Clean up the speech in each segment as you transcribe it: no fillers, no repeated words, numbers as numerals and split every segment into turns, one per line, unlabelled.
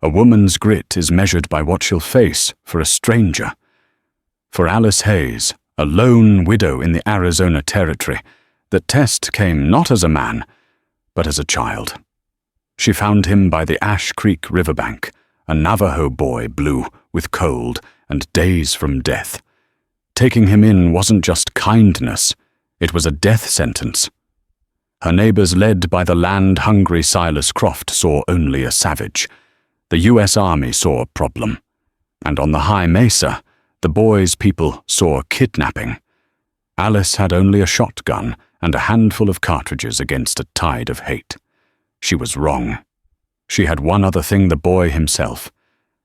A woman's grit is measured by what she'll face for a stranger. For Alice Hayes, a lone widow in the Arizona Territory, the test came not as a man, but as a child. She found him by the Ash Creek riverbank, a Navajo boy blue with cold and days from death. Taking him in wasn't just kindness, it was a death sentence. Her neighbors, led by the land-hungry Silas Croft, saw only a savage. The U.S. Army saw a problem. And on the high mesa, the boy's people saw kidnapping. Alice had only a shotgun and a handful of cartridges against a tide of hate. She was wrong. She had one other thing: the boy himself,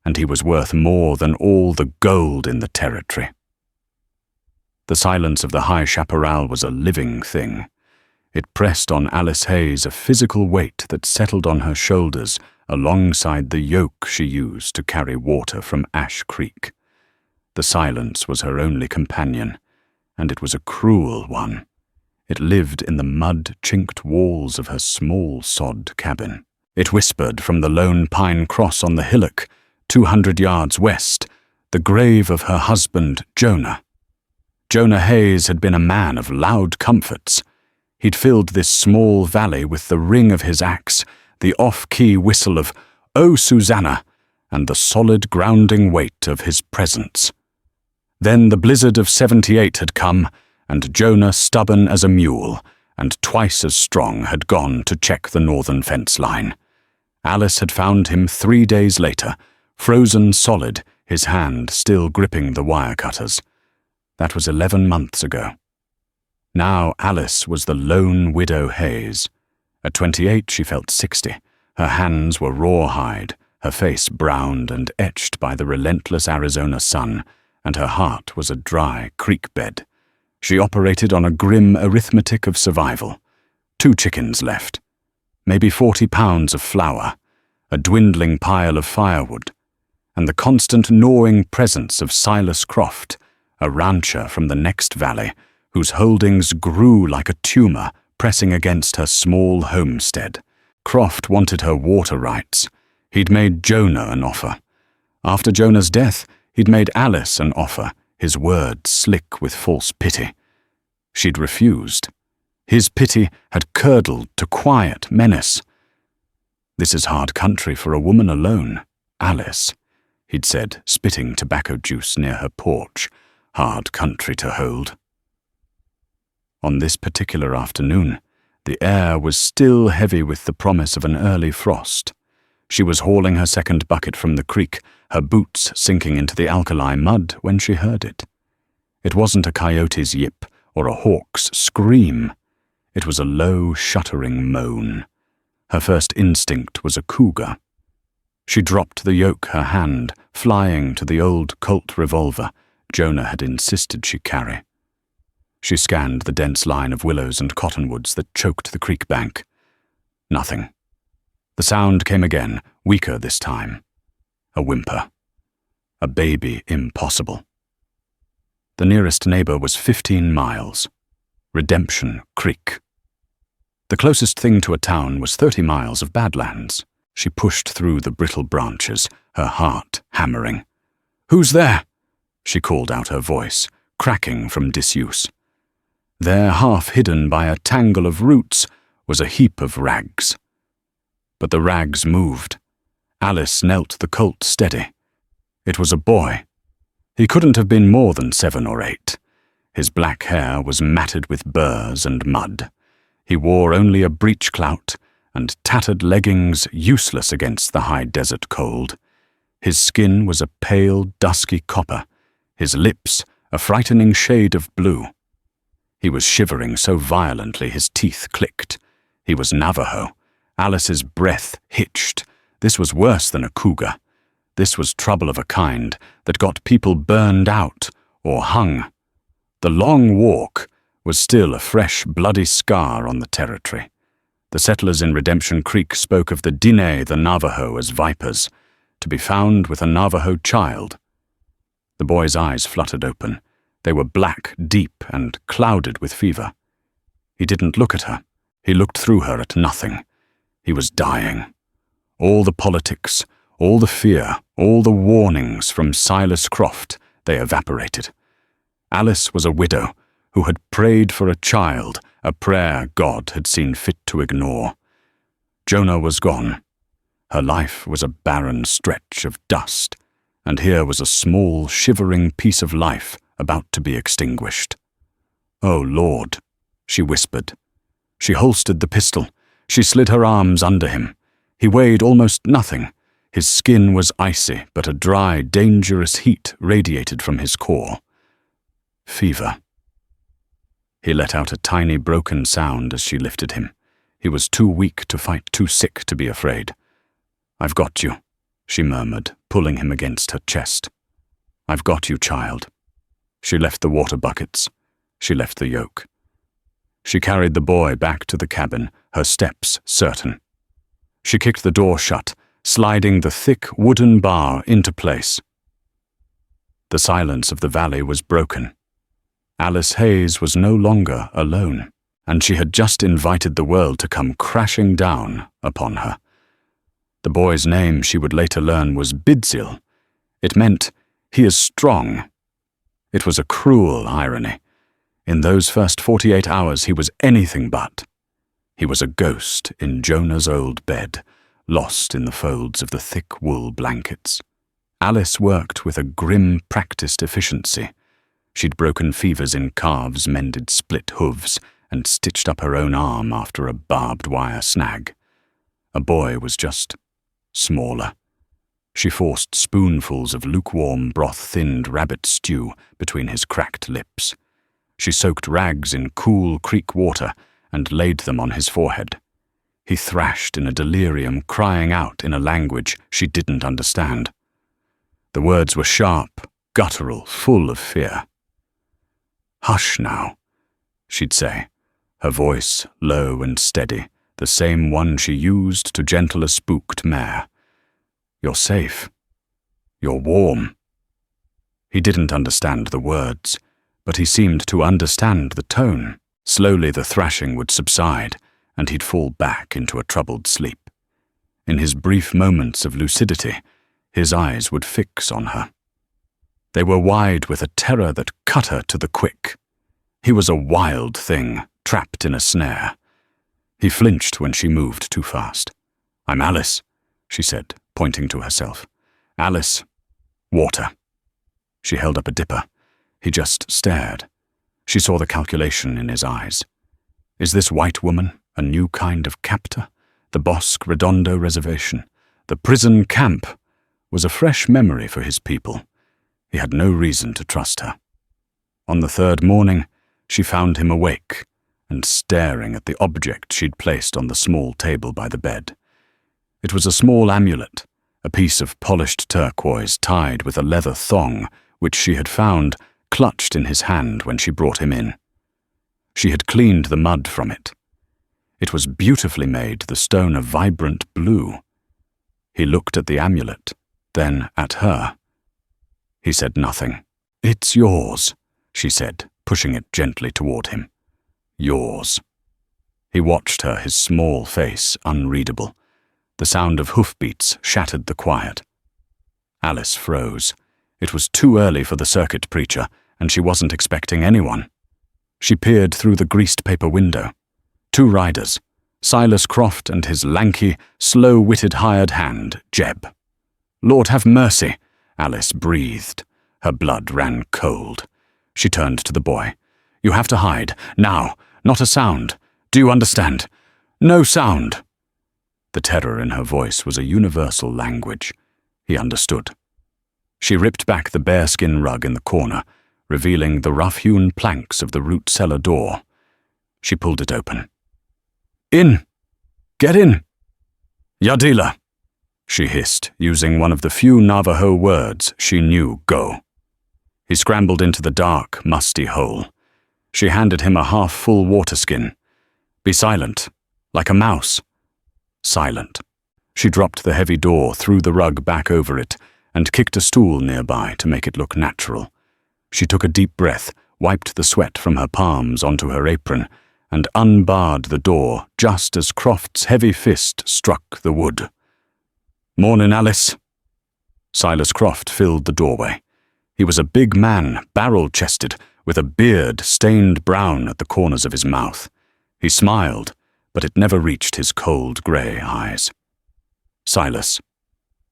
and he was worth more than all the gold in the territory. The silence of the high chaparral was a living thing. It pressed on Alice Hayes a physical weight that settled on her shoulders alongside the yoke she used to carry water from Ash Creek. The silence was her only companion, and it was a cruel one. It lived in the mud-chinked walls of her small sod cabin. It whispered from the lone pine cross on the hillock, 200 yards west, the grave of her husband, Jonah. Jonah Hayes had been a man of loud comforts. He'd filled this small valley with the ring of his axe, the off-key whistle of "Oh, Susanna," and the solid grounding weight of his presence. Then the blizzard of 78 had come, and Jonah, stubborn as a mule, and twice as strong, had gone to check the northern fence line. Alice had found him 3 days later, frozen solid, his hand still gripping the wire cutters. That was 11 months ago. Now Alice was the lone widow Hayes. At 28 she felt 60. Her hands were rawhide, her face browned and etched by the relentless Arizona sun, and her heart was a dry creek bed. She operated on a grim arithmetic of survival. 2 chickens left, maybe 40 pounds of flour, a dwindling pile of firewood, and the constant gnawing presence of Silas Croft, a rancher from the next valley, whose holdings grew like a tumor pressing against her small homestead. Croft wanted her water rights. He'd made Jonah an offer. After Jonah's death, he'd made Alice an offer, his words slick with false pity. She'd refused. His pity had curdled to quiet menace. "This is hard country for a woman alone, Alice," he'd said, spitting tobacco juice near her porch. "Hard country to hold." On this particular afternoon, the air was still heavy with the promise of an early frost. She was hauling her second bucket from the creek, her boots sinking into the alkali mud, when she heard it. It wasn't a coyote's yip or a hawk's scream. It was a low, shuddering moan. Her first instinct was a cougar. She dropped the yoke, her hand flying to the old Colt revolver Jonah had insisted she carry. She scanned the dense line of willows and cottonwoods that choked the creek bank. Nothing. The sound came again, weaker this time. A whimper. A baby impossible. The nearest neighbor was 15 miles. Redemption Creek. The closest thing to a town was 30 miles of badlands. She pushed through the brittle branches, her heart hammering. "Who's there?" she called out, her voice cracking from disuse. There, half hidden by a tangle of roots, was a heap of rags. But the rags moved. Alice knelt the colt steady. It was a boy. He couldn't have been more than 7 or 8. His black hair was matted with burrs and mud. He wore only a breechclout and tattered leggings useless against the high desert cold. His skin was a pale, dusky copper, his lips a frightening shade of blue. He was shivering so violently his teeth clicked. He was Navajo. Alice's breath hitched. This was worse than a cougar. This was trouble of a kind that got people burned out or hung. The long walk was still a fresh, bloody scar on the territory. The settlers in Redemption Creek spoke of the Dene, the Navajo, as vipers, to be found with a Navajo child. The boy's eyes fluttered open. They were black, deep, and clouded with fever. He didn't look at her. He looked through her at nothing. He was dying. All the politics, All the fear, all the warnings from Silas Croft, they evaporated. Alice was a widow who had prayed for a child, a prayer God had seen fit to ignore. Jonah was gone. Her life was a barren stretch of dust, and here was a small, shivering piece of life about to be extinguished. "Oh, Lord," she whispered. She holstered the pistol. She slid her arms under him. He weighed almost nothing. His skin was icy, but a dry, dangerous heat radiated from his core. Fever. He let out a tiny broken sound as she lifted him. He was too weak to fight, too sick to be afraid. "I've got you," she murmured, pulling him against her chest. "I've got you, child." She left the water buckets. She left the yoke. She carried the boy back to the cabin, her steps certain. She kicked the door shut, sliding the thick wooden bar into place. The silence of the valley was broken. Alice Hayes was no longer alone, and she had just invited the world to come crashing down upon her. The boy's name, she would later learn, was Bidzil. It meant, "He is strong." It was a cruel irony. In those first 48 hours, he was anything but. He was a ghost in Jonah's old bed, lost in the folds of the thick wool blankets. Alice worked with a grim, practiced efficiency. She'd broken fevers in calves, mended split hooves, and stitched up her own arm after a barbed wire snag. A boy was just smaller. She forced spoonfuls of lukewarm, broth-thinned rabbit stew between his cracked lips. She soaked rags in cool creek water and laid them on his forehead. He thrashed in a delirium, crying out in a language she didn't understand. The words were sharp, guttural, full of fear. "Hush now," she'd say, her voice low and steady, the same one she used to gentle a spooked mare. "You're safe. You're warm." He didn't understand the words, but he seemed to understand the tone. Slowly the thrashing would subside, and he'd fall back into a troubled sleep. In his brief moments of lucidity, his eyes would fix on her. They were wide with a terror that cut her to the quick. He was a wild thing, trapped in a snare. He flinched when she moved too fast. "I'm Alice," she said, pointing to herself. "Alice, water." She held up a dipper. He just stared. She saw the calculation in his eyes. Is this white woman a new kind of captor? The Bosque Redondo Reservation, the prison camp, was a fresh memory for his people. He had no reason to trust her. On the third morning, she found him awake and staring at the object she'd placed on the small table by the bed. It was a small amulet, a piece of polished turquoise tied with a leather thong, which she had found clutched in his hand when she brought him in. She had cleaned the mud from it. It was beautifully made, the stone a vibrant blue. He looked at the amulet, then at her. He said nothing. "It's yours," she said, pushing it gently toward him. "Yours." He watched her, his small face unreadable. The sound of hoofbeats shattered the quiet. Alice froze. It was too early for the circuit preacher, and she wasn't expecting anyone. She peered through the greased paper window. 2 riders, Silas Croft and his lanky, slow-witted hired hand, Jeb. "Lord have mercy," Alice breathed. Her blood ran cold. She turned to the boy. "You have to hide. Now. Not a sound. Do you understand? No sound." The terror in her voice was a universal language. He understood. She ripped back the bearskin rug in the corner, revealing the rough-hewn planks of the root cellar door. She pulled it open. "In! Get in!" "Yadila!" she hissed, using one of the few Navajo words she knew, "go." He scrambled into the dark, musty hole. She handed him a half-full water skin. "Be silent, like a mouse." Silent. She dropped the heavy door, threw the rug back over it, and kicked a stool nearby to make it look natural. She took a deep breath, wiped the sweat from her palms onto her apron, and unbarred the door just as Croft's heavy fist struck the wood. "Mornin', Alice," Silas Croft filled the doorway. He was a big man, barrel-chested, with a beard stained brown at the corners of his mouth. He smiled, but it never reached his cold grey eyes. "Silas,"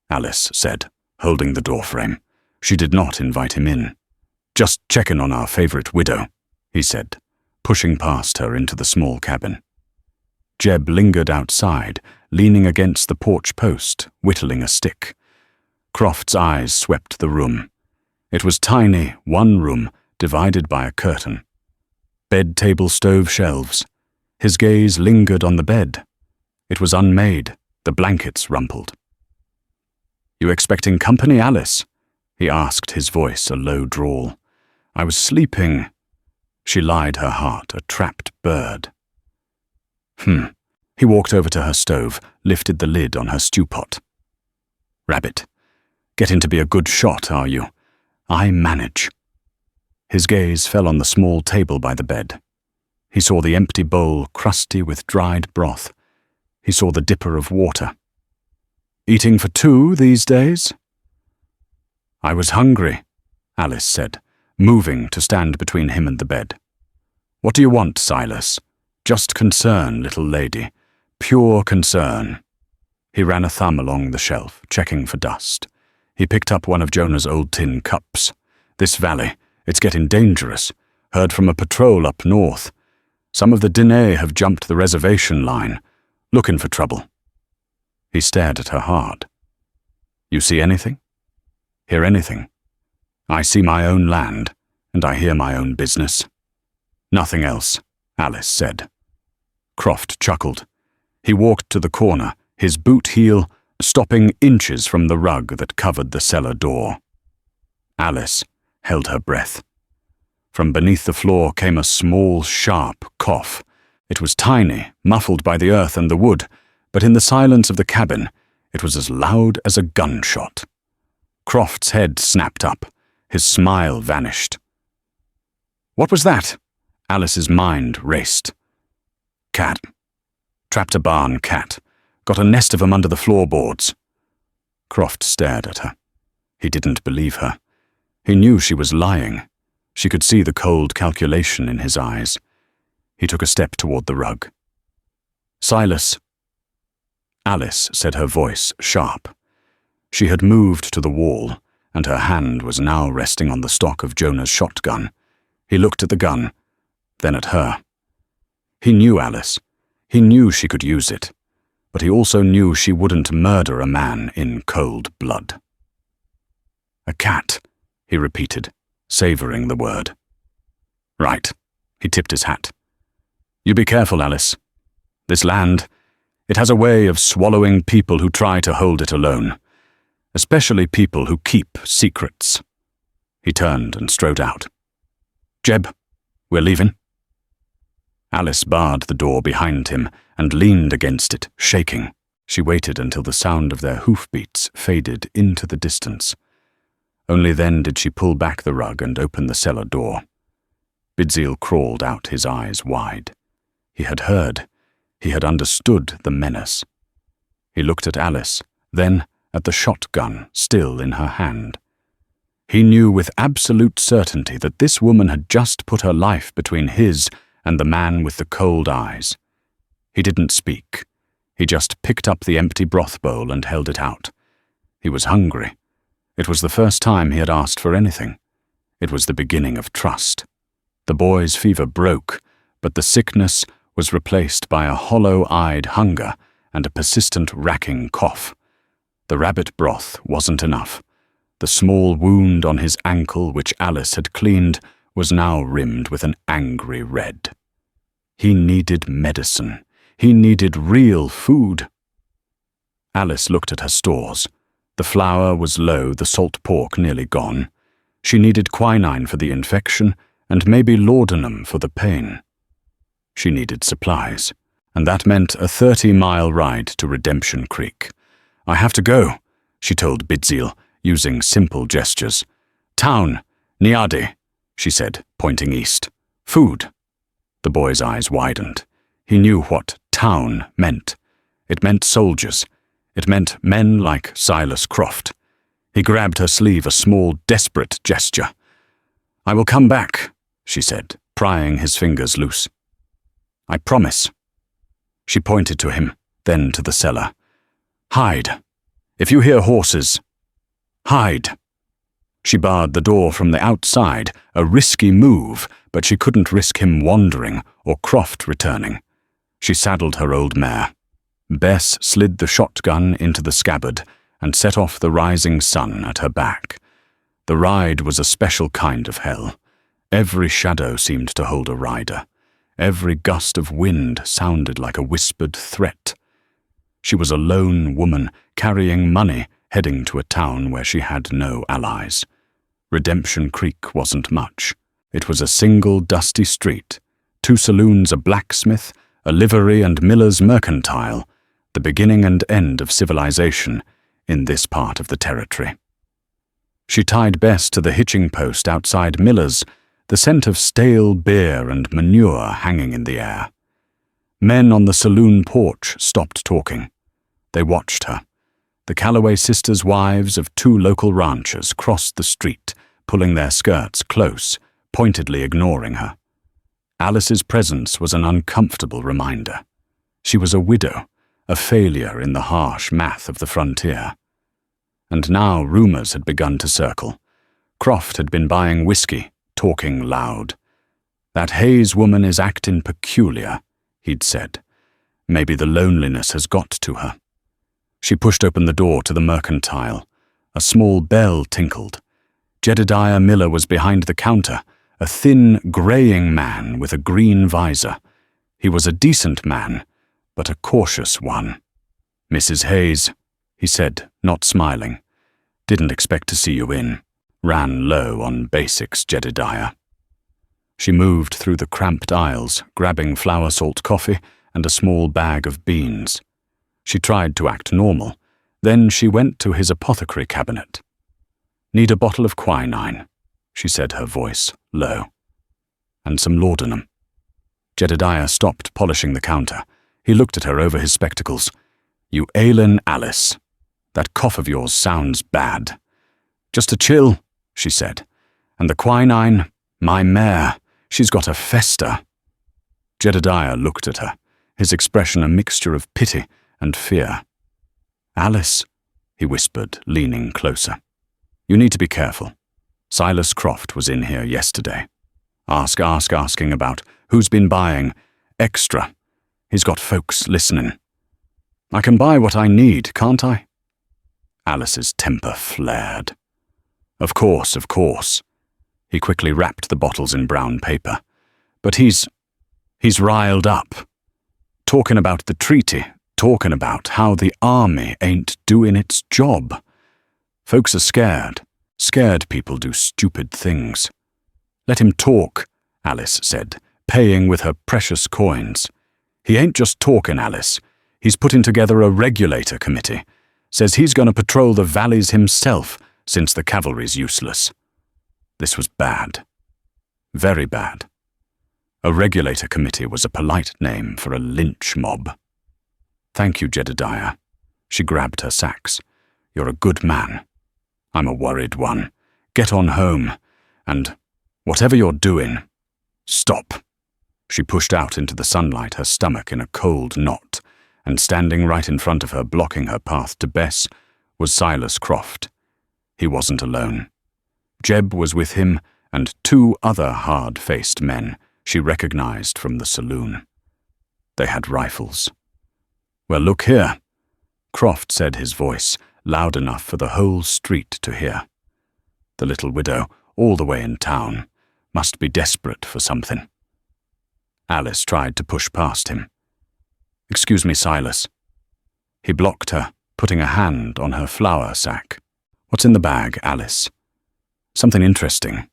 Alice said, holding the doorframe. She did not invite him in. "Just checking on our favourite widow," he said, pushing past her into the small cabin. Jeb lingered outside, leaning against the porch post, whittling a stick. Croft's eyes swept the room. It was tiny, one room, divided by a curtain. Bed, table, stove, shelves. His gaze lingered on the bed. It was unmade, the blankets rumpled. "You expecting company, Alice?" he asked, his voice a low drawl. "I was sleeping." She lied her heart, a trapped bird. He walked over to her stove, lifted the lid on her stew pot. "Rabbit, getting to be a good shot, are you? I manage." His gaze fell on the small table by the bed. He saw the empty bowl crusty with dried broth. He saw the dipper of water. "Eating for two these days?" "I was hungry," Alice said, moving to stand between him and the bed. "What do you want, Silas? Just concern, little lady. Pure concern." He ran a thumb along the shelf, checking for dust. He picked up one of Jonah's old tin cups. "This valley, it's getting dangerous. Heard from a patrol up north. Some of the Dene have jumped the reservation line, looking for trouble." He stared at her hard. "You see anything? Hear anything?" "I see my own land, and I hear my own business." "Nothing else," Alice said. Croft chuckled. He walked to the corner, his boot heel stopping inches from the rug that covered the cellar door. Alice held her breath. From beneath the floor came a small, sharp cough. It was tiny, muffled by the earth and the wood, but in the silence of the cabin, it was as loud as a gunshot. Croft's head snapped up. His smile vanished. "What was that?" Alice's mind raced. "Cat. Trapped a barn cat. Got a nest of 'em under the floorboards." Croft stared at her. He didn't believe her. He knew she was lying. She could see the cold calculation in his eyes. He took a step toward the rug. "Silas." Alice said, her voice sharp. She had moved to the wall, and her hand was now resting on the stock of Jonah's shotgun. He looked at the gun, then at her. He knew Alice. He knew she could use it, but he also knew she wouldn't murder a man in cold blood. "A cat," he repeated, savoring the word. "Right." He tipped his hat. "You be careful, Alice. This land, it has a way of swallowing people who try to hold it alone, especially people who keep secrets." He turned and strode out. "Jeb, we're leaving." Alice barred the door behind him and leaned against it, shaking. She waited until the sound of their hoofbeats faded into the distance. Only then did she pull back the rug and open the cellar door. Bidziel crawled out, his eyes wide. He had heard. He had understood the menace. He looked at Alice, then at the shotgun still in her hand. He knew with absolute certainty that this woman had just put her life between his and the man with the cold eyes. He didn't speak. He just picked up the empty broth bowl and held it out. He was hungry. It was the first time he had asked for anything. It was the beginning of trust. The boy's fever broke, but the sickness was replaced by a hollow-eyed hunger and a persistent racking cough. The rabbit broth wasn't enough. The small wound on his ankle, which Alice had cleaned, was now rimmed with an angry red. He needed medicine. He needed real food. Alice looked at her stores. The flour was low, the salt pork nearly gone. She needed quinine for the infection and maybe laudanum for the pain. She needed supplies, and that meant a 30-mile ride to Redemption Creek. "I have to go," she told Bidziel, using simple gestures. "Town, Niadi," she said, pointing east. "Food." The boy's eyes widened. He knew what town meant. It meant soldiers. It meant men like Silas Croft. He grabbed her sleeve, a small, desperate gesture. "I will come back," she said, prying his fingers loose. "I promise." She pointed to him, then to the cellar. "Hide. If you hear horses, hide." She barred the door from the outside, a risky move, but she couldn't risk him wandering or Croft returning. She saddled her old mare. Bess slid the shotgun into the scabbard and set off the rising sun at her back. The ride was a special kind of hell. Every shadow seemed to hold a rider. Every gust of wind sounded like a whispered threat. She was a lone woman carrying money, heading to a town where she had no allies. Redemption Creek wasn't much. It was a single dusty street, 2 saloons, a blacksmith, a livery and miller's mercantile, the beginning and end of civilization in this part of the territory. She tied Bess to the hitching post outside Miller's, the scent of stale beer and manure hanging in the air. Men on the saloon porch stopped talking. They watched her. The Calloway sisters' wives of 2 local ranchers crossed the street, pulling their skirts close, pointedly ignoring her. Alice's presence was an uncomfortable reminder. She was a widow, a failure in the harsh math of the frontier. And now rumors had begun to circle. Croft had been buying whiskey, talking loud. "That Hayes woman is acting peculiar," he'd said. "Maybe the loneliness has got to her." She pushed open the door to the mercantile. A small bell tinkled. Jedediah Miller was behind the counter, a thin, graying man with a green visor. He was a decent man, but a cautious one. "Mrs. Hayes," he said, not smiling. "Didn't expect to see you in. Ran low on basics, Jedediah." She moved through the cramped aisles, grabbing flour salt coffee and a small bag of beans. She tried to act normal. Then she went to his apothecary cabinet. "Need a bottle of quinine," she said, her voice low. "And some laudanum." Jedediah stopped polishing the counter. He looked at her over his spectacles. "You ailin' Alice. That cough of yours sounds bad." "Just a chill," she said. "And the quinine, my mare, she's got a fester." Jedediah looked at her, his expression a mixture of pity and fear. "Alice," he whispered, leaning closer. "You need to be careful. Silas Croft was in here yesterday. Asking about who's been buying extra. He's got folks listening. I can buy what I need, can't I?" Alice's temper flared. Of course. He quickly wrapped the bottles in brown paper. "But he's riled up. Talking about the treaty, talking about how the army ain't doing its job. Folks are scared. Scared people do stupid things." "Let him talk," Alice said, paying with her precious coins. "He ain't just talking, Alice. He's putting together a regulator committee. Says he's going to patrol the valleys himself since the cavalry's useless." This was bad. Very bad. A regulator committee was a polite name for a lynch mob. "Thank you, Jedediah." She grabbed her sacks. "You're a good man. I'm a worried one. Get on home. And whatever you're doing, stop." She pushed out into the sunlight, her stomach in a cold knot, and standing right in front of her, blocking her path to Bess, was Silas Croft. He wasn't alone. Jeb was with him, and 2 other hard-faced men she recognized from the saloon. They had rifles. "Well, look here," Croft said, his voice loud enough for the whole street to hear. The little widow, all the way in town, must be desperate for something. Alice tried to push past him. "Excuse me, Silas." He blocked her, putting a hand on her flour sack. "What's in the bag, Alice?" "Something interesting."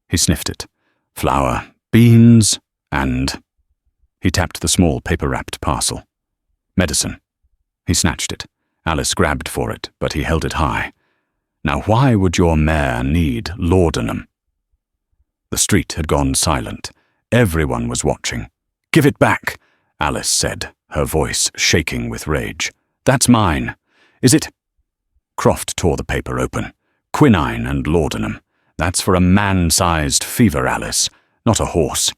He sniffed it. "Flour, beans, and—" He tapped the small paper-wrapped parcel. "Medicine." He snatched it. Alice grabbed for it, but he held it high. "Now why would your mare need laudanum?" The street had gone silent. Everyone was watching. "Give it back," Alice said, her voice shaking with rage. "That's mine. Is it—" Croft tore the paper open. Quinine and laudanum. That's for a man-sized fever, Alice, not a horse.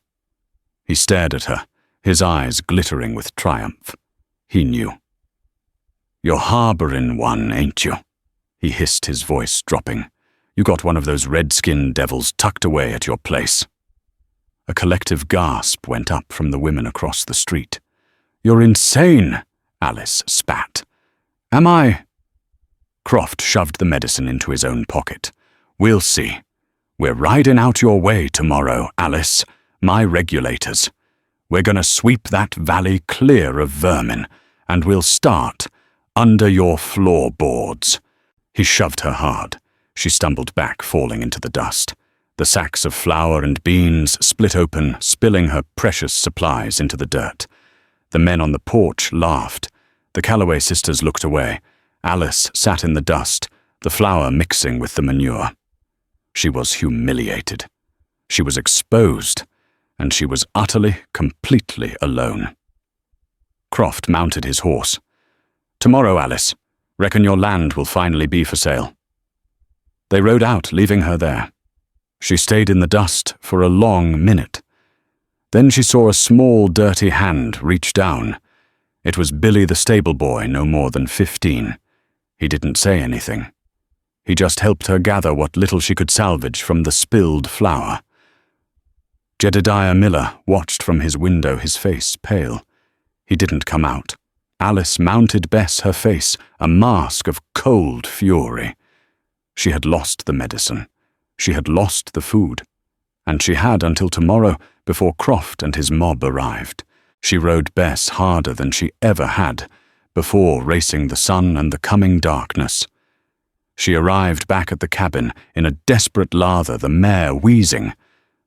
He stared at her, his eyes glittering with triumph. He knew. You're harboring one, ain't you? He hissed, his voice dropping. You got one of those red-skinned devils tucked away at your place. A collective gasp went up from the women across the street. You're insane, Alice spat. Am I? Croft shoved the medicine into his own pocket. We'll see. We're riding out your way tomorrow, Alice, my regulators. We're gonna sweep that valley clear of vermin, and we'll start under your floorboards. He shoved her hard. She stumbled back, falling into the dust. The sacks of flour and beans split open, spilling her precious supplies into the dirt. The men on the porch laughed. The Calloway sisters looked away. Alice sat in the dust, the flour mixing with the manure. She was humiliated. She was exposed, and she was utterly, completely alone. Croft mounted his horse. Tomorrow, Alice. Reckon your land will finally be for sale. They rode out, leaving her there. She stayed in the dust for a long minute. Then she saw a small, dirty hand reach down. It was Billy the stable boy, no more than 15. He didn't say anything. He just helped her gather what little she could salvage from the spilled flour. Jedediah Miller watched from his window, his face pale. He didn't come out. Alice mounted Bess, her face a mask of cold fury. She had lost the medicine. She had lost the food. And she had until tomorrow, before Croft and his mob arrived. She rode Bess harder than she ever had, before racing the sun and the coming darkness. She arrived back at the cabin in a desperate lather, the mare wheezing.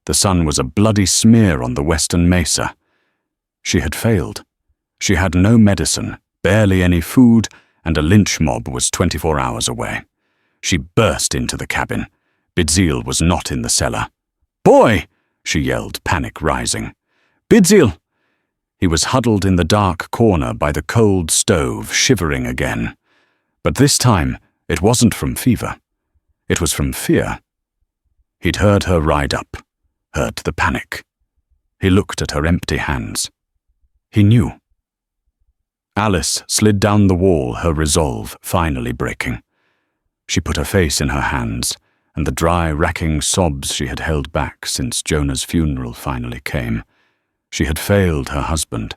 The sun was a bloody smear on the western mesa. She had failed. She had no medicine, barely any food, and a lynch mob was 24 hours away. She burst into the cabin. Bidzeel was not in the cellar. "Boy!" she yelled, panic rising. "Bidzeel!" He was huddled in the dark corner by the cold stove, shivering again. But this time, it wasn't from fever. It was from fear. He'd heard her ride up, heard the panic. He looked at her empty hands. He knew. Alice slid down the wall, her resolve finally breaking. She put her face in her hands, and the dry, racking sobs she had held back since Jonah's funeral finally came. She had failed her husband.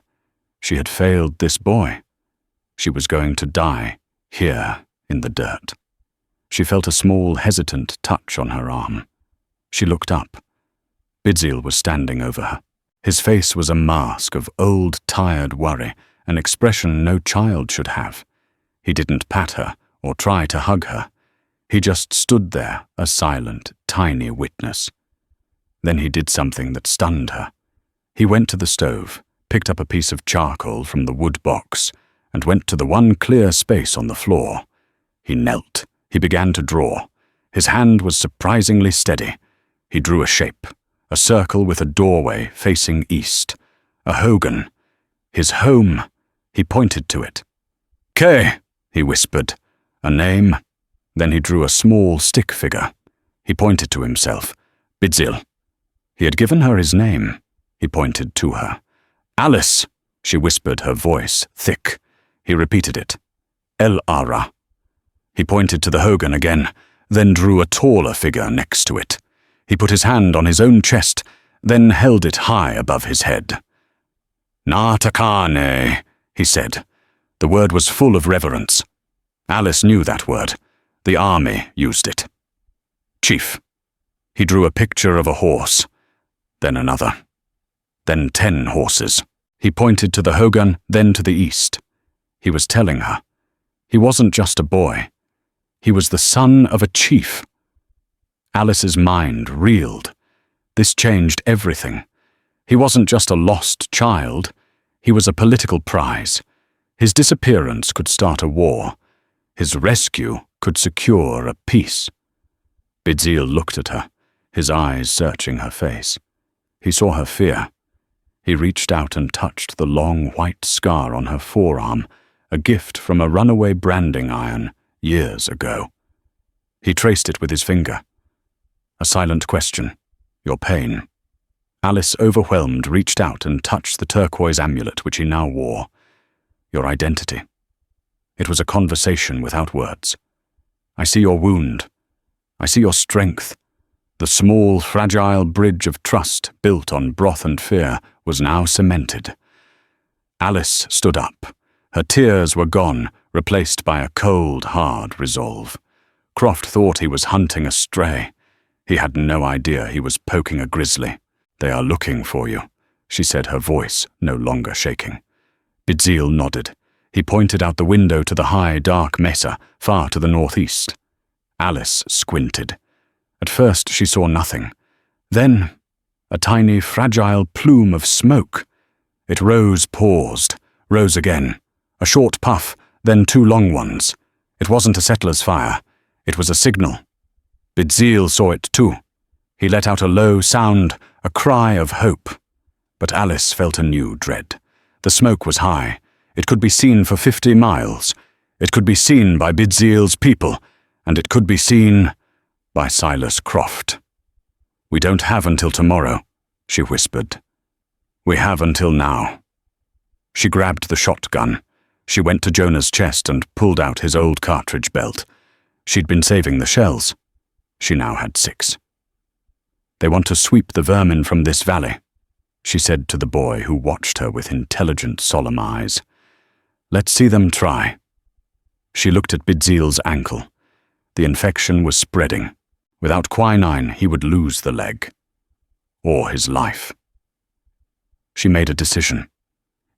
She had failed this boy. She was going to die, here, in the dirt. She felt a small, hesitant touch on her arm. She looked up. Bidzeel was standing over her. His face was a mask of old, tired worry, an expression no child should have. He didn't pat her or try to hug her. He just stood there, a silent, tiny witness. Then he did something that stunned her. He went to the stove, picked up a piece of charcoal from the wood box, and went to the one clear space on the floor. He knelt. He began to draw. His hand was surprisingly steady. He drew a shape, a circle with a doorway facing east. A hogan. His home. He pointed to it. "Kay," he whispered. A name. Then he drew a small stick figure. He pointed to himself. Bidzeel. He had given her his name. He pointed to her. "Alice," she whispered, her voice thick. He repeated it. "El Ara." He pointed to the hogan again, then drew a taller figure next to it. He put his hand on his own chest, then held it high above his head. "Na takane," he said. The word was full of reverence. Alice knew that word. The army used it. "Chief." He drew a picture of a horse, then another, then 10 horses. He pointed to the hogan, then to the east. He was telling her. He wasn't just a boy. He was the son of a chief. Alice's mind reeled. This changed everything. He wasn't just a lost child. He was a political prize. His disappearance could start a war. His rescue could secure a peace. Bidzeel looked at her, his eyes searching her face. He saw her fear. He reached out and touched the long white scar on her forearm, a gift from a runaway branding iron years ago. He traced it with his finger. A silent question. Your pain. Alice, overwhelmed, reached out and touched the turquoise amulet which he now wore. Your identity. It was a conversation without words. I see your wound. I see your strength. The small, fragile bridge of trust built on broth and fear was now cemented. Alice stood up. Her tears were gone, replaced by a cold, hard resolve. Croft thought he was hunting a stray. He had no idea he was poking a grizzly. They are looking for you, she said, her voice no longer shaking. Bidzil nodded. He pointed out the window to the high, dark mesa far to the northeast. Alice squinted. At first she saw nothing. Then, a tiny, fragile plume of smoke. It rose, paused, rose again. A short puff, then two long ones. It wasn't a settler's fire. It was a signal. Bidzil saw it too. He let out a low sound, a cry of hope. But Alice felt a new dread. The smoke was high. It could be seen for 50 miles. It could be seen by Bidzil's people, and it could be seen by Silas Croft. We don't have until tomorrow, she whispered. We have until now. She grabbed the shotgun. She went to Jonah's chest and pulled out his old cartridge belt. She'd been saving the shells. She now had 6. They want to sweep the vermin from this valley, she said to the boy who watched her with intelligent, solemn eyes. Let's see them try. She looked at Bidzil's ankle. The infection was spreading. Without quinine, he would lose the leg. Or his life. She made a decision.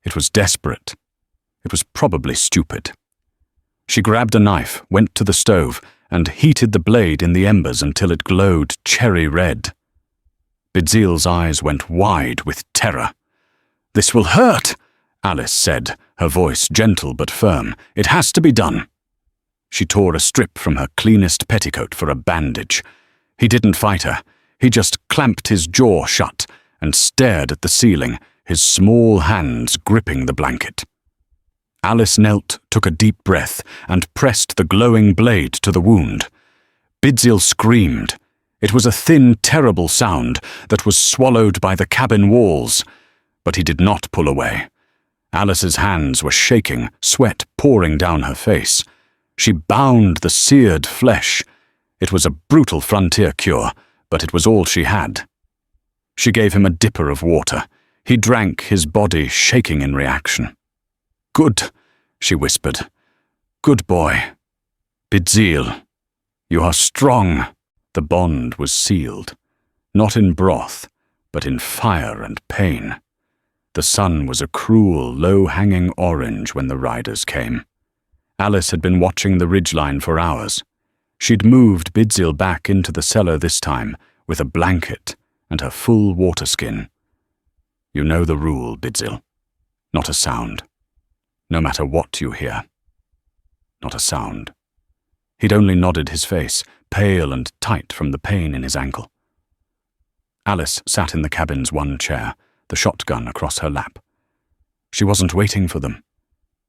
It was desperate. It was probably stupid. She grabbed a knife, went to the stove, and heated the blade in the embers until it glowed cherry red. Bidzil's eyes went wide with terror. This will hurt, Alice said, her voice gentle but firm. It has to be done. She tore a strip from her cleanest petticoat for a bandage. He didn't fight her. He just clamped his jaw shut and stared at the ceiling, his small hands gripping the blanket. Alice knelt, took a deep breath, and pressed the glowing blade to the wound. Bidzil screamed. It was a thin, terrible sound that was swallowed by the cabin walls, but he did not pull away. Alice's hands were shaking, sweat pouring down her face. She bound the seared flesh. It was a brutal frontier cure, but it was all she had. She gave him a dipper of water. He drank, his body shaking in reaction. Good, she whispered. Good boy. Bidzil, you are strong. The bond was sealed, not in broth, but in fire and pain. The sun was a cruel, low-hanging orange when the riders came. Alice had been watching the ridgeline for hours. She'd moved Bidzil back into the cellar this time with a blanket and her full water skin. You know the rule, Bidzil. Not a sound. No matter what you hear. Not a sound. He'd only nodded his face, pale and tight from the pain in his ankle. Alice sat in the cabin's one chair, the shotgun across her lap. She wasn't waiting for them.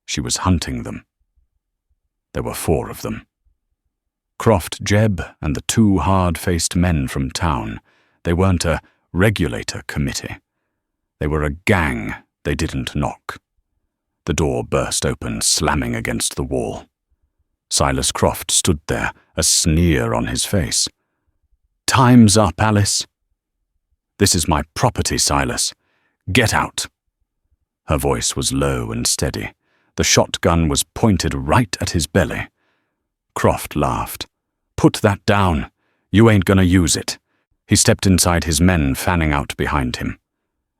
She was hunting them. There were 4 of them. Croft, Jeb, and the 2 hard-faced men from town. They weren't a regulator committee. They were a gang they didn't knock. The door burst open, slamming against the wall. Silas Croft stood there, a sneer on his face. Time's up, Alice. This is my property, Silas. Get out. Her voice was low and steady. The shotgun was pointed right at his belly. Croft laughed. Put that down. You ain't gonna use it. He stepped inside his men, fanning out behind him.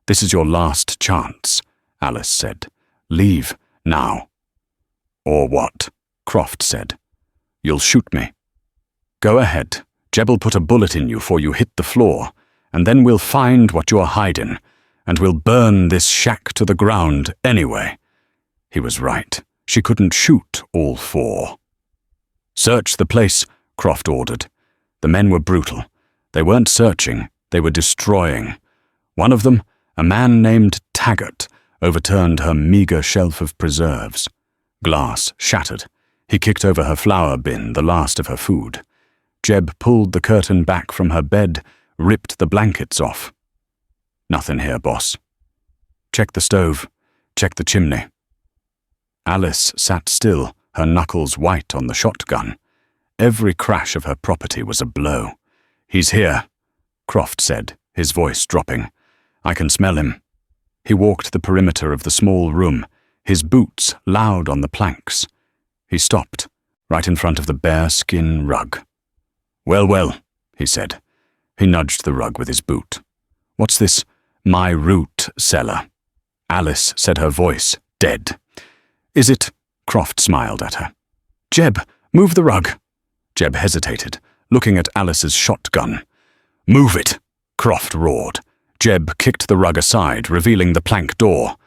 This is your last chance, Alice said. Leave, now. Or what? Croft said. You'll shoot me. Go ahead. Jeb'll put a bullet in you before you hit the floor, and then we'll find what you're hiding, and we'll burn this shack to the ground anyway. He was right. She couldn't shoot all 4. Search the place, Croft ordered. The men were brutal. They weren't searching, they were destroying. One of them, a man named Taggart, overturned her meager shelf of preserves. Glass shattered. He kicked over her flour bin, the last of her food. Jeb pulled the curtain back from her bed, ripped the blankets off. "Nothing here, boss." "Check the stove. Check the chimney." Alice sat still, her knuckles white on the shotgun. Every crash of her property was a blow. "He's here," Croft said, his voice dropping. "I can smell him." He walked the perimeter of the small room, his boots loud on the planks. He stopped, right in front of the bear-skin rug. "Well, well," he said. He nudged the rug with his boot. "What's this my root cellar?" Alice said, her voice dead. "Is it?" Croft smiled at her. "Jeb, move the rug." Jeb hesitated, looking at Alice's shotgun. "Move it," Croft roared. Jeb kicked the rug aside, revealing the plank door.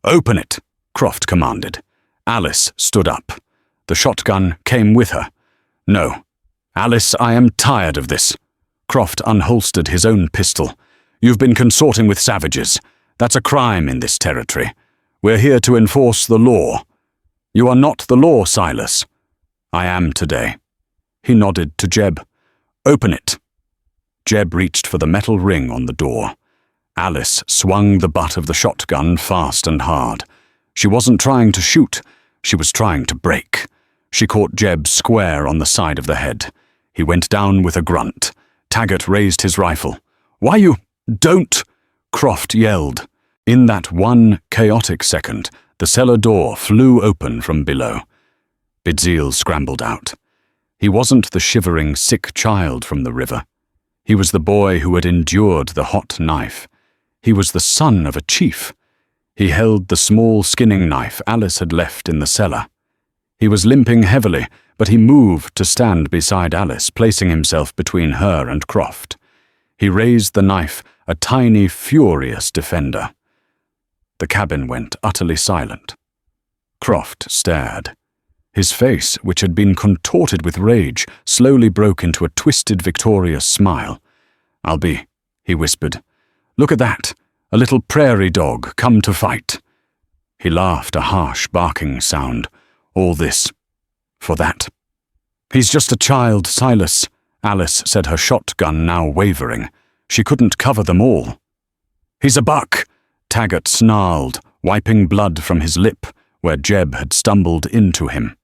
"Open it," Croft commanded. Alice stood up. The shotgun came with her. "No. Alice, I am tired of this." Croft unholstered his own pistol. "You've been consorting with savages. That's a crime in this territory. We're here to enforce the law." "You are not the law, Silas." "I am today." He nodded to Jeb. "Open it." Jeb reached for the metal ring on the door. Alice swung the butt of the shotgun fast and hard. She wasn't trying to shoot. She was trying to break. She caught Jeb square on the side of the head. He went down with a grunt. Taggart raised his rifle. "Why you— Don't!" Croft yelled. In that one chaotic second, the cellar door flew open from below. Bidzeel scrambled out. He wasn't the shivering, sick child from the river. He was the boy who had endured the hot knife. He was the son of a chief. He held the small skinning knife Alice had left in the cellar. He was limping heavily, but he moved to stand beside Alice, placing himself between her and Croft. He raised the knife, a tiny, furious defender. The cabin went utterly silent. Croft stared. His face, which had been contorted with rage, slowly broke into a twisted, victorious smile. "I'll be," he whispered. "Look at that, a little prairie dog come to fight." He laughed, a harsh, barking sound. "All this for that." "He's just a child, Silas," Alice said, her shotgun now wavering. She couldn't cover them all. "He's a buck," Taggart snarled, wiping blood from his lip where Jeb had stumbled into him.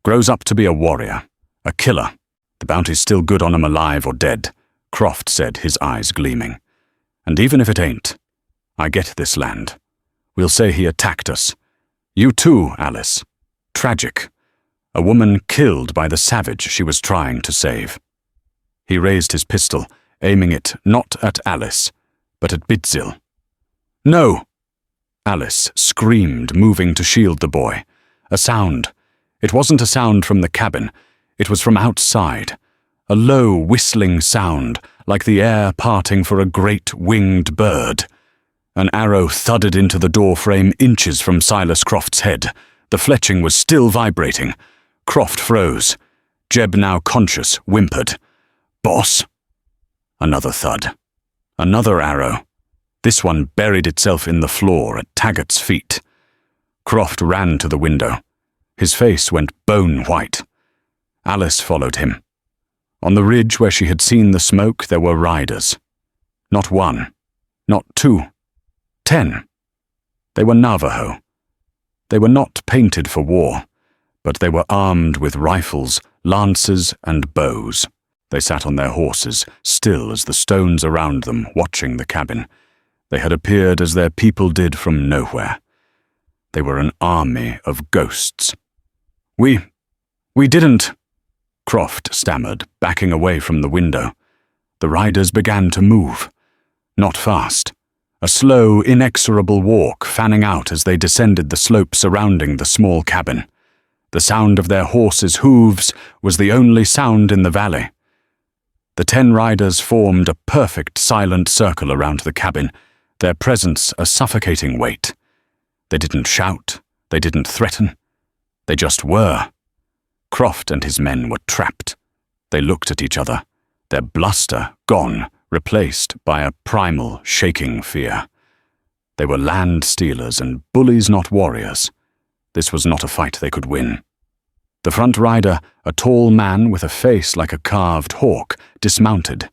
"Grows up to be a warrior, a killer. The bounty's still good on him alive or dead," Croft said, his eyes gleaming. "And even if it ain't, I get this land. We'll say he attacked us. You too, Alice. Tragic. A woman killed by the savage she was trying to save." He raised his pistol, aiming it not at Alice, but at Bidzeel. "No!" Alice screamed, moving to shield the boy. A sound. It wasn't a sound from the cabin. It was from outside. A low, whistling sound, like the air parting for a great winged bird. An arrow thudded into the doorframe inches from Silas Croft's head. The fletching was still vibrating. Croft froze. Jeb, now conscious, whimpered. "Boss?" Another thud. Another arrow. This one buried itself in the floor at Taggart's feet. Croft ran to the window. His face went bone white. Alice followed him. On the ridge where she had seen the smoke, there were riders. Not one. Not two. 10. They were Navajo. They were not painted for war, but they were armed with rifles, lances, and bows. They sat on their horses, still as the stones around them, watching the cabin. They had appeared as their people did from nowhere. They were an army of ghosts. We didn't," Croft stammered, backing away from the window. The riders began to move. Not fast. A slow, inexorable walk, fanning out as they descended the slope surrounding the small cabin. The sound of their horses' hooves was the only sound in the valley. The 10 riders formed a perfect silent circle around the cabin, their presence a suffocating weight. They didn't shout, they didn't threaten. They just were. Croft and his men were trapped. They looked at each other, their bluster gone, replaced by a primal, shaking fear. They were land stealers and bullies, not warriors. This was not a fight they could win. The front rider, a tall man with a face like a carved hawk, dismounted.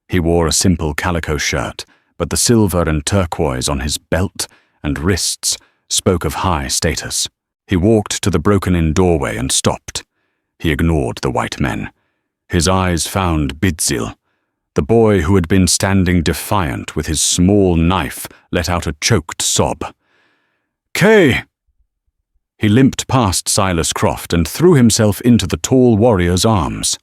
He wore a simple calico shirt, but the silver and turquoise on his belt and wrists spoke of high status. He walked to the broken-in doorway and stopped. He ignored the white men. His eyes found Bidzil. The boy who had been standing defiant with his small knife let out a choked sob. "Kay!" He limped past Silas Croft and threw himself into the tall warrior's arms.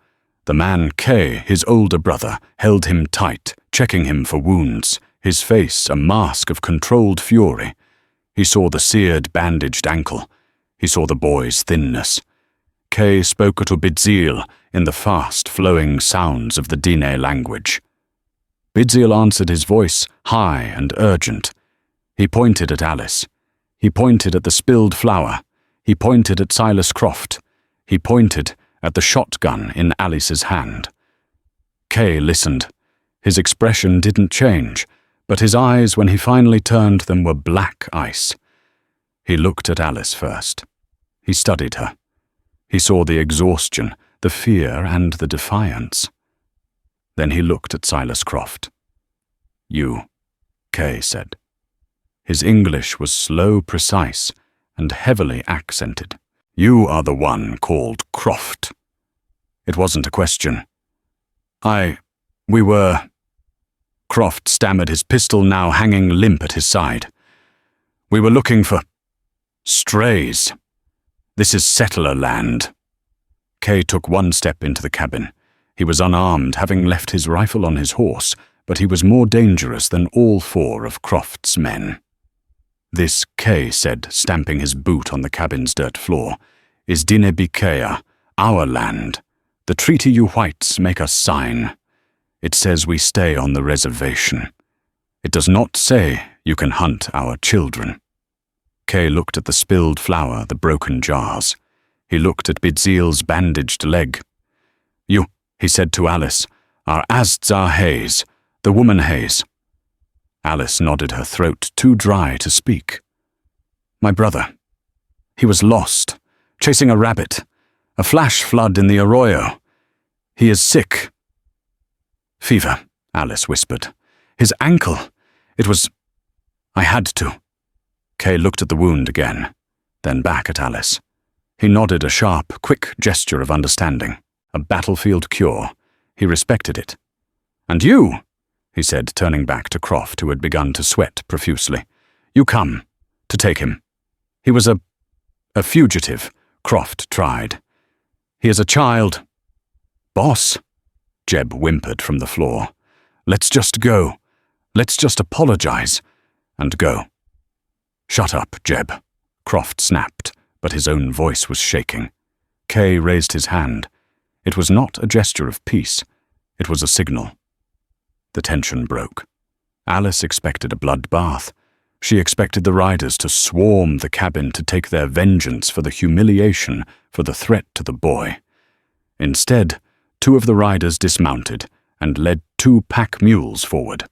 The man Kay, his older brother, held him tight, checking him for wounds, his face a mask of controlled fury. He saw the seared, bandaged ankle. He saw the boy's thinness. Kay spoke to Bidzil in the fast, flowing sounds of the Diné language. Bidzil answered his voice, high and urgent. He pointed at Alice. He pointed at the spilled flour. He pointed at Silas Croft. He pointed at the shotgun in Alice's hand. Kay listened. His expression didn't change, but his eyes, when he finally turned them, were black ice. He looked at Alice first. He studied her. He saw the exhaustion, the fear, and the defiance. Then he looked at Silas Croft. "You," Kay said. His English was slow, precise, and heavily accented. "You are the one called Croft." It wasn't a question. We were... Croft stammered, his pistol now hanging limp at his side. "We were looking for... strays. This is settler land." Kay took one step into the cabin. He was unarmed, having left his rifle on his horse, but he was more dangerous than all four of Croft's men. "This," Kay said, stamping his boot on the cabin's dirt floor, "is Diné Bikéa, our land. The treaty you whites make us sign. It says we stay on the reservation. It does not say you can hunt our children." Kay looked at the spilled flour, the broken jars. He looked at Bidzil's bandaged leg. "You," he said to Alice, "are Aztzar Hayes, the woman Hayes." Alice nodded, her throat too dry to speak. "My brother. He was lost, chasing a rabbit, a flash flood in the arroyo. He is sick." "Fever," Alice whispered. "His ankle. It was... I had to." Kay looked at the wound again, then back at Alice. He nodded a sharp, quick gesture of understanding. A battlefield cure. He respected it. "And you," he said, turning back to Croft, who had begun to sweat profusely. "You come to take him. He was a fugitive," Croft tried. "He is a child." "Boss," Jeb whimpered from the floor. "Let's just go. Let's just apologize and go." "Shut up, Jeb," Croft snapped, but his own voice was shaking. Kay raised his hand. It was not a gesture of peace. It was a signal. The tension broke. Alice expected a bloodbath. She expected the riders to swarm the cabin to take their vengeance for the humiliation, for the threat to the boy. Instead, two of the riders dismounted and led two pack mules forward.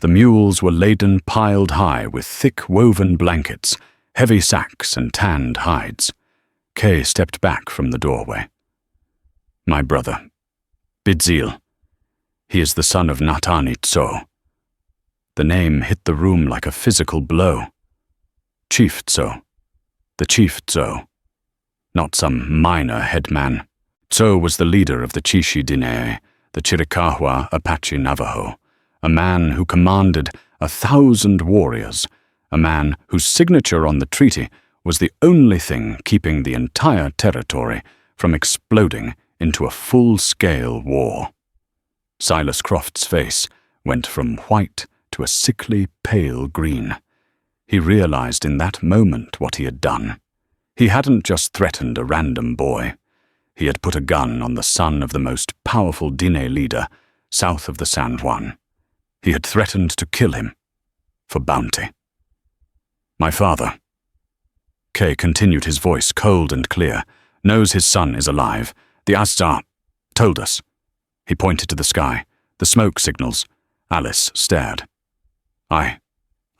The mules were laden piled high with thick woven blankets, heavy sacks, and tanned hides. Kay stepped back from the doorway. "My brother, Bidzil. He is the son of Natani Tso." The name hit the room like a physical blow. Chief Tso. The Chief Tso. Not some minor headman. Tso was the leader of the Chishi Diné, the Chiricahua Apache Navajo, a man who commanded 1,000 warriors, a man whose signature on the treaty was the only thing keeping the entire territory from exploding into a full-scale war. Silas Croft's face went from white to a sickly pale green. He realized in that moment what he had done. He hadn't just threatened a random boy. He had put a gun on the son of the most powerful Diné leader south of the San Juan. He had threatened to kill him for bounty. "My father," Kay continued, his voice cold and clear, "knows his son is alive. The Aztzar told us." He pointed to the sky, the smoke signals. Alice stared. I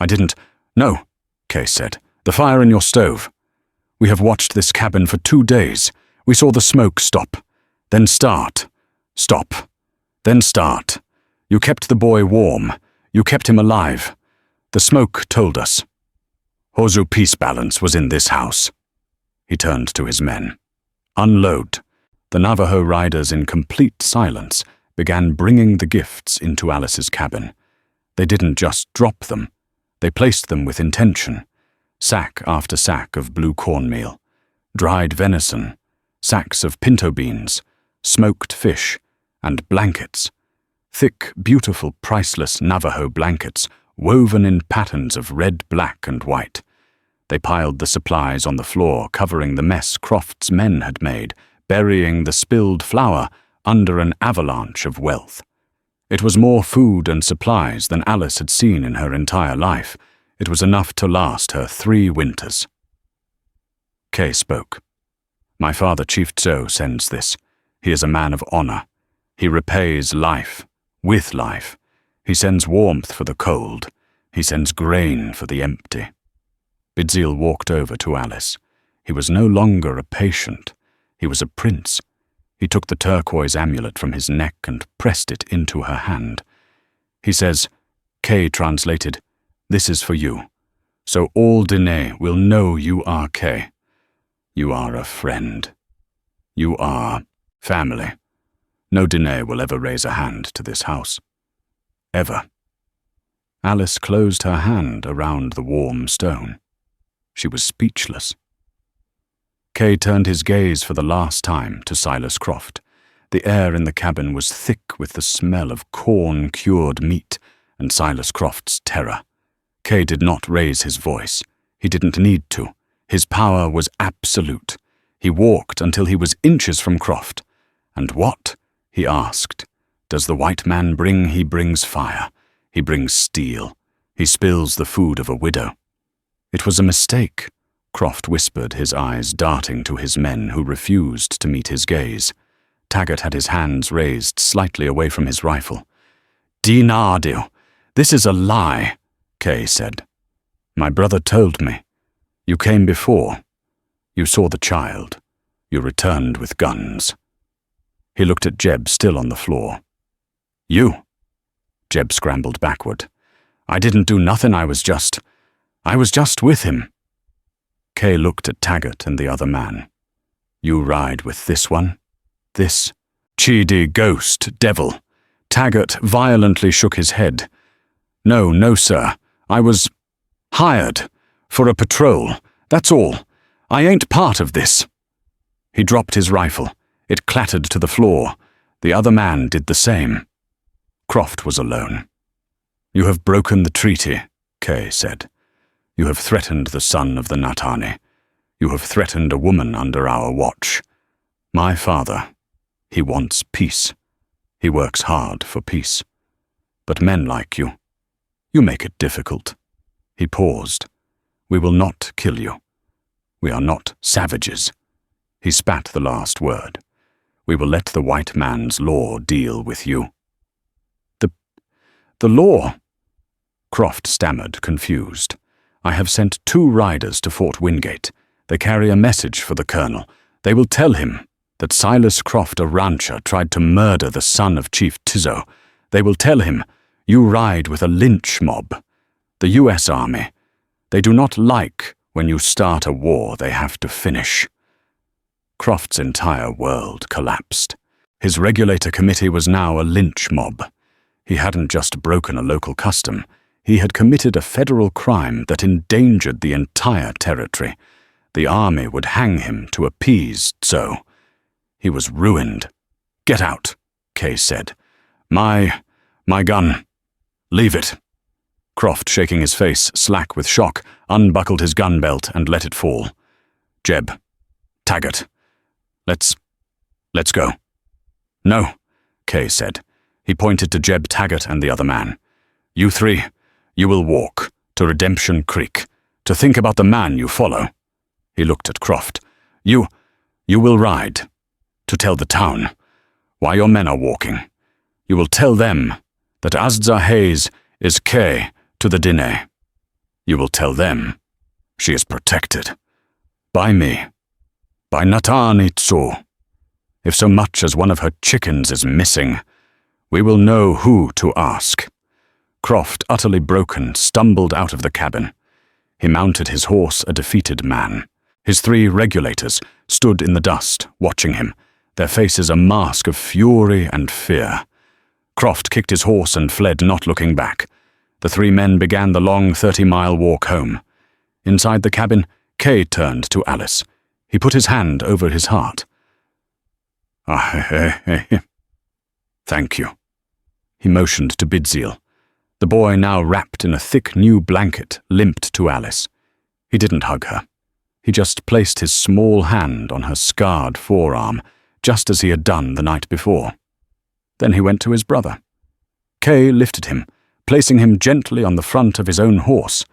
didn't... "No," Kay said. "The fire in your stove. We have watched this cabin for 2 days. We saw the smoke stop, then start, stop, then start. You kept the boy warm. You kept him alive. The smoke told us. Hozu peace balance was in this house. He turned to his men. Unload. The Navajo riders, in complete silence, began bringing the gifts into Alice's cabin. They didn't just drop them. They placed them with intention. Sack after sack of blue cornmeal, dried venison, sacks of pinto beans, smoked fish, and blankets. Thick, beautiful, priceless Navajo blankets woven in patterns of red, black, and white. They piled the supplies on the floor, covering the mess Croft's men had made, burying the spilled flour under an avalanche of wealth. It was more food and supplies than Alice had seen in her entire life. It was enough to last her 3 winters. Kay spoke. My father, Chief Tso, sends this. He is a man of honor. He repays life with life. He sends warmth for the cold. He sends grain for the empty. Bidzil walked over to Alice. He was no longer a patient. He was a prince. He took the turquoise amulet from his neck and pressed it into her hand. He says, Kay translated, "This is for you. So all Dene will know you are Kay. You are a friend. You are family. No Dene will ever raise a hand to this house. Ever." Alice closed her hand around the warm stone. She was speechless. Kay turned his gaze for the last time to Silas Croft. The air in the cabin was thick with the smell of corn-cured meat and Silas Croft's terror. Kay did not raise his voice. He didn't need to. His power was absolute. He walked until he was inches from Croft. And what, he asked, does the white man bring? He brings fire. He brings steel. He spills the food of a widow. It was a mistake, Croft whispered, his eyes darting to his men who refused to meet his gaze. Taggart had his hands raised slightly away from his rifle. "Dinardio, this is a lie," Kay said. "My brother told me. You came before. You saw the child. You returned with guns." He looked at Jeb, still on the floor. "You?" Jeb scrambled backward. "I didn't do nothing, I was just with him." Kay looked at Taggart and the other man. "You ride with this one? This Chidi ghost, devil." Taggart violently shook his head. No, sir. I was hired for a patrol, that's all. I ain't part of this." He dropped his rifle. It clattered to the floor. The other man did the same. Croft was alone. "You have broken the treaty," Kay said. "You have threatened the son of the Natani. You have threatened a woman under our watch. My father, he wants peace. He works hard for peace. But men like you make it difficult." He paused. "We will not kill you. We are not savages." He spat the last word. "We will let the white man's law deal with you." The law?" Croft stammered, confused. "I have sent 2 riders to Fort Wingate. They carry a message for the colonel. They will tell him that Silas Croft, a rancher, tried to murder the son of Chief Tizzo. They will tell him you ride with a lynch mob, the U.S. Army. They do not like when you start a war they have to finish." Croft's entire world collapsed. His regulator committee was now a lynch mob. He hadn't just broken a local custom. He had committed a federal crime that endangered the entire territory. The army would hang him to appease Tso. He was ruined. "Get out," Kay said. My gun. Leave it." Croft, shaking his face slack with shock, unbuckled his gun belt and let it fall. "Jeb, Taggart, let's go." "No," Kay said. He pointed to Jeb, Taggart, and the other man. "You 3, you will walk to Redemption Creek, to think about the man you follow." He looked at Croft. You will ride, to tell the town why your men are walking. You will tell them that Azdza Hayes is Kay to the Dene. You will tell them she is protected by me, By Natanitsu, if so much as one of her chickens is missing, we will know who to ask." Croft, utterly broken, stumbled out of the cabin. He mounted his horse, a defeated man. His 3 regulators stood in the dust, watching him, their faces a mask of fury and fear. Croft kicked his horse and fled, not looking back. The 3 men began the long 30-mile walk home. Inside the cabin, Kay turned to Alice. He put his hand over his heart. Thank you." He motioned to Bidziel. The boy, now wrapped in a thick new blanket, limped to Alice. He didn't hug her. He just placed his small hand on her scarred forearm, just as he had done the night before. Then he went to his brother. Kay lifted him, placing him gently on the front of his own horse.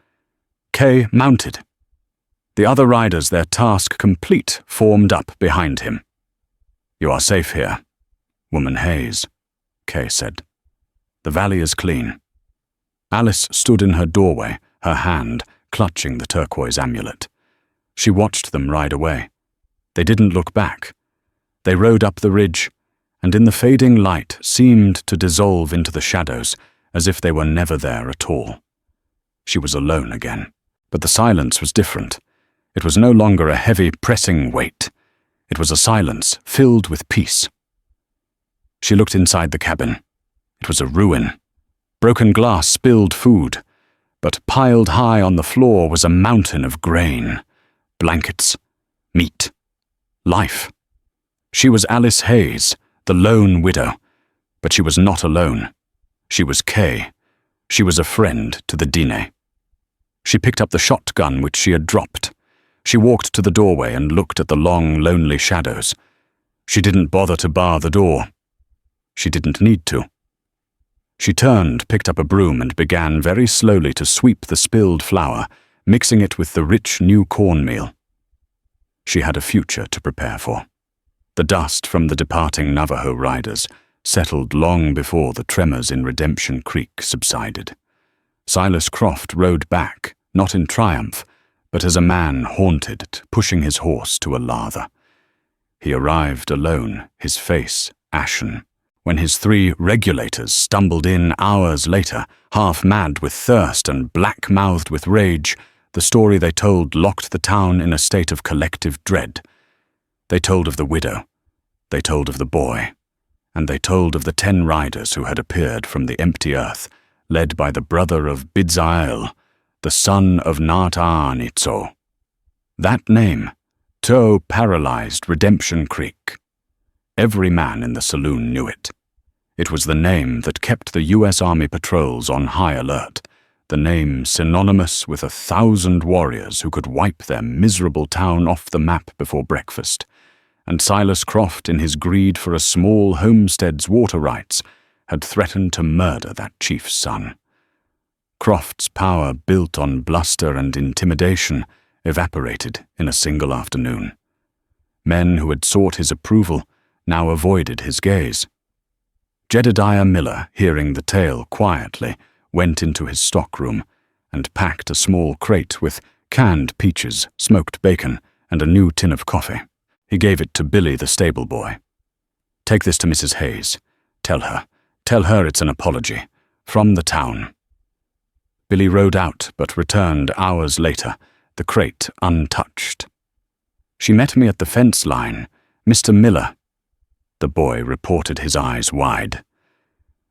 Kay mounted. The other riders, their task complete, formed up behind him. "You are safe here, Woman Hayes," Kay said. "The valley is clean." Alice stood in her doorway, her hand clutching the turquoise amulet. She watched them ride away. They didn't look back. They rode up the ridge, and in the fading light seemed to dissolve into the shadows, as if they were never there at all. She was alone again, but the silence was different. It was no longer a heavy, pressing weight. It was a silence filled with peace. She looked inside the cabin. It was a ruin. Broken glass spilled food, but piled high on the floor was a mountain of grain, blankets, meat, life. She was Alice Hayes, the lone widow, but she was not alone. She was Kay. She was a friend to the Dine. She picked up the shotgun which she had dropped. She walked to the doorway and looked at the long, lonely shadows. She didn't bother to bar the door. She didn't need to. She turned, picked up a broom, and began very slowly to sweep the spilled flour, mixing it with the rich new cornmeal. She had a future to prepare for. The dust from the departing Navajo riders settled long before the tremors in Redemption Creek subsided. Silas Croft rode back, not in triumph, but as a man haunted, pushing his horse to a lather. He arrived alone, his face ashen, when his 3 regulators stumbled in hours later, half mad with thirst and black-mouthed with rage. The story they told locked the town in a state of collective dread. They told of the widow, they told of the boy, and they told of the 10 riders who had appeared from the empty earth, led by the brother of Bidziel, the son of Natanitsu. That name, paralyzed Redemption Creek. Every man in the saloon knew it. It was the name that kept the U.S. Army patrols on high alert, the name synonymous with 1,000 warriors who could wipe their miserable town off the map before breakfast. And Silas Croft, in his greed for a small homestead's water rights, had threatened to murder that chief's son. Croft's power, built on bluster and intimidation, evaporated in a single afternoon. Men who had sought his approval now avoided his gaze. Jedediah Miller, hearing the tale quietly, went into his stockroom and packed a small crate with canned peaches, smoked bacon, and a new tin of coffee. He gave it to Billy, the stable boy. "Take this to Mrs. Hayes. Tell her it's an apology. From the town." Billy rode out, but returned hours later, the crate untouched. "She met me at the fence line. Mr. Miller." The boy reported, his eyes wide.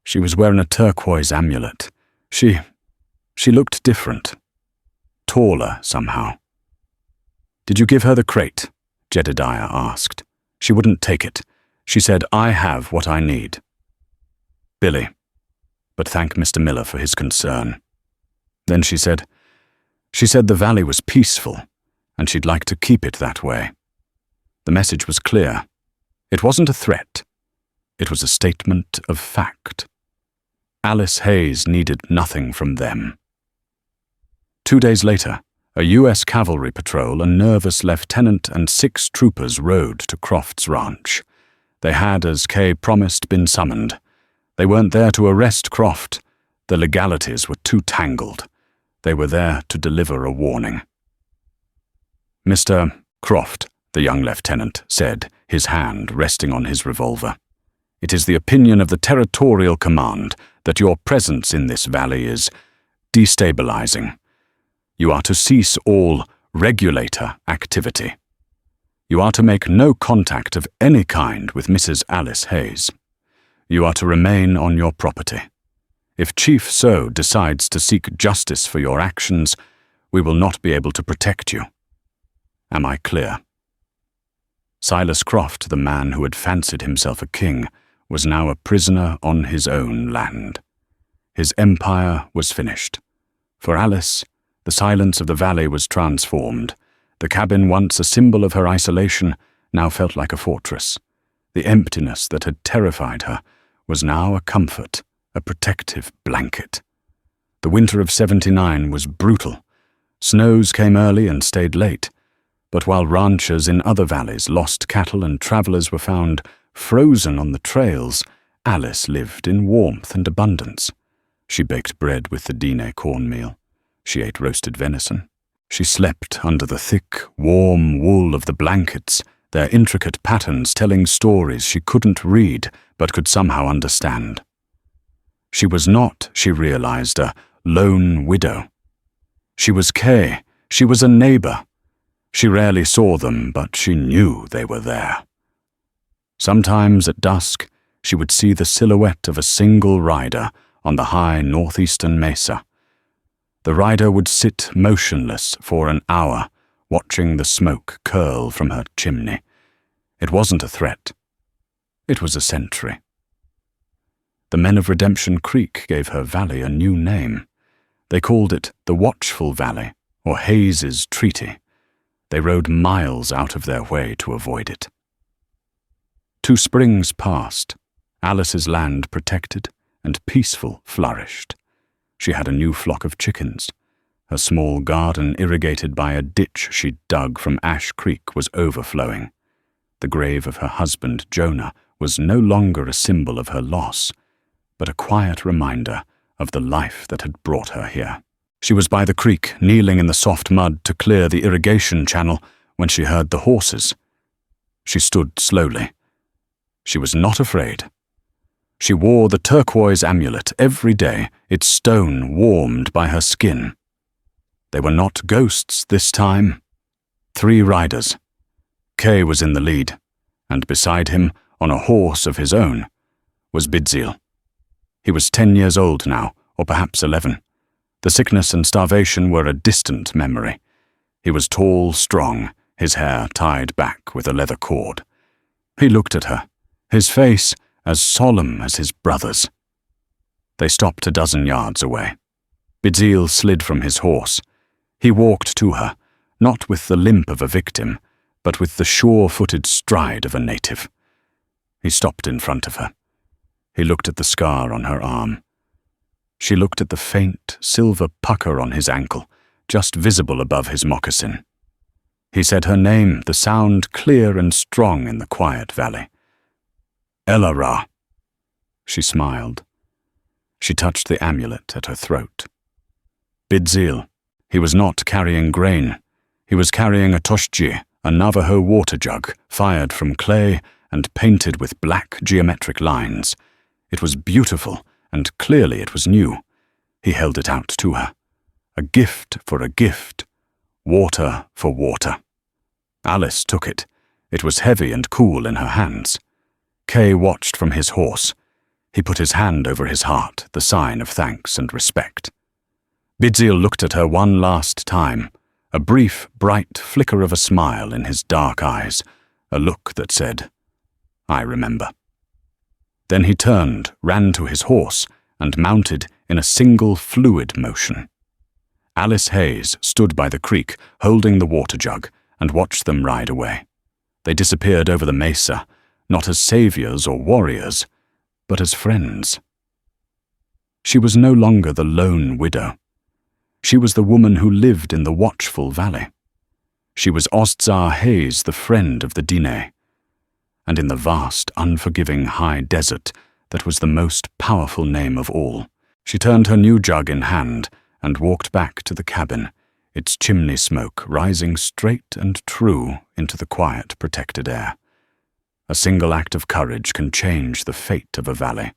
"She was wearing a turquoise amulet. She looked different. Taller, somehow." "Did you give her the crate?" Jedediah asked. "She wouldn't take it. She said, 'I have what I need.'" "Billy, but thank Mr. Miller for his concern." Then she said the valley was peaceful, and she'd like to keep it that way. The message was clear. It wasn't a threat. It was a statement of fact. Alice Hayes needed nothing from them. 2 days later, a U.S. cavalry patrol, a nervous lieutenant, and 6 troopers rode to Croft's ranch. They had, as Kay promised, been summoned. They weren't there to arrest Croft. The legalities were too tangled. They were there to deliver a warning. "Mr. Croft, the young lieutenant said, his hand resting on his revolver. "It is the opinion of the Territorial Command that your presence in this valley is destabilizing. You are to cease all regulator activity. You are to make no contact of any kind with Mrs. Alice Hayes. You are to remain on your property. If Chief So decides to seek justice for your actions, we will not be able to protect you. Am I clear?" Silas Croft, the man who had fancied himself a king, was now a prisoner on his own land. His empire was finished. For Alice, the silence of the valley was transformed. The cabin, once a symbol of her isolation, now felt like a fortress. The emptiness that had terrified her was now a comfort, a protective blanket. The winter of '79 was brutal. Snows came early and stayed late. But while ranchers in other valleys lost cattle and travelers were found frozen on the trails, Alice lived in warmth and abundance. She baked bread with the Diné cornmeal. She ate roasted venison. She slept under the thick, warm wool of the blankets, their intricate patterns telling stories she couldn't read but could somehow understand. She was not, she realized, a lone widow. She was Kay. She was a neighbor. She rarely saw them, but she knew they were there. Sometimes at dusk, she would see the silhouette of a single rider on the high northeastern mesa. The rider would sit motionless for an hour, watching the smoke curl from her chimney. It wasn't a threat. It was a sentry. The men of Redemption Creek gave her valley a new name. They called it the Watchful Valley, or Hayes's Treaty. They rode miles out of their way to avoid it. 2 springs passed. Alice's land protected and peaceful flourished. She had a new flock of chickens. Her small garden, irrigated by a ditch she'd dug from Ash Creek, was overflowing. The grave of her husband, Jonah, was no longer a symbol of her loss, but a quiet reminder of the life that had brought her here. She was by the creek, kneeling in the soft mud to clear the irrigation channel, when she heard the horses. She stood slowly. She was not afraid. She wore the turquoise amulet every day, its stone warmed by her skin. They were not ghosts this time. 3 riders. Kay was in the lead, and beside him, on a horse of his own, was Bidzil. He was 10 years old now, or perhaps 11. The sickness and starvation were a distant memory. He was tall, strong, his hair tied back with a leather cord. He looked at her, his face as solemn as his brother's. They stopped a dozen yards away. Bidzil slid from his horse. He walked to her, not with the limp of a victim, but with the sure-footed stride of a native. He stopped in front of her. He looked at the scar on her arm. She looked at the faint, silver pucker on his ankle, just visible above his moccasin. He said her name, the sound clear and strong in the quiet valley. "Elara." She smiled. She touched the amulet at her throat. Bidzil. He was not carrying grain. He was carrying a toshji, a Navajo water jug, fired from clay and painted with black geometric lines. It was beautiful, and clearly it was new. He held it out to her. A gift for a gift. Water for water. Alice took it. It was heavy and cool in her hands. Kay watched from his horse. He put his hand over his heart, the sign of thanks and respect. Bidzil looked at her one last time, a brief, bright flicker of a smile in his dark eyes, a look that said, "I remember." Then he turned, ran to his horse, and mounted in a single fluid motion. Alice Hayes stood by the creek, holding the water jug, and watched them ride away. They disappeared over the mesa, not as saviors or warriors, but as friends. She was no longer the lone widow. She was the woman who lived in the Watchful Valley. She was Ostzar Hayes, the friend of the Diné. And in the vast, unforgiving high desert that was the most powerful name of all, she turned her new jug in hand and walked back to the cabin, its chimney smoke rising straight and true into the quiet, protected air. A single act of courage can change the fate of a valley.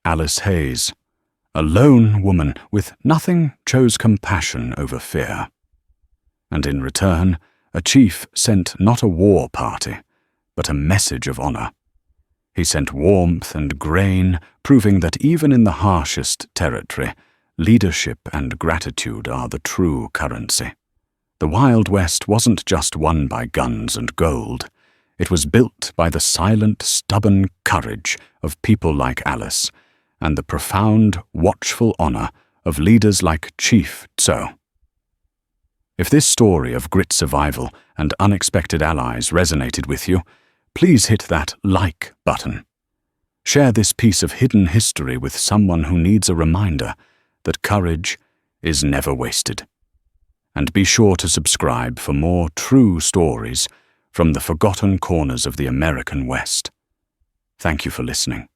Alice Hayes, a lone woman with nothing, chose compassion over fear. And in return, a chief sent not a war party, but a message of honor. He sent warmth and grain, proving that even in the harshest territory, leadership and gratitude are the true currency. The Wild West wasn't just won by guns and gold. It was built by the silent, stubborn courage of people like Alice and the profound, watchful honor of leaders like Chief Tso. If this story of grit survival and unexpected allies resonated with you, please hit that like button. Share this piece of hidden history with someone who needs a reminder that courage is never wasted. And be sure to subscribe for more true stories from the forgotten corners of the American West. Thank you for listening.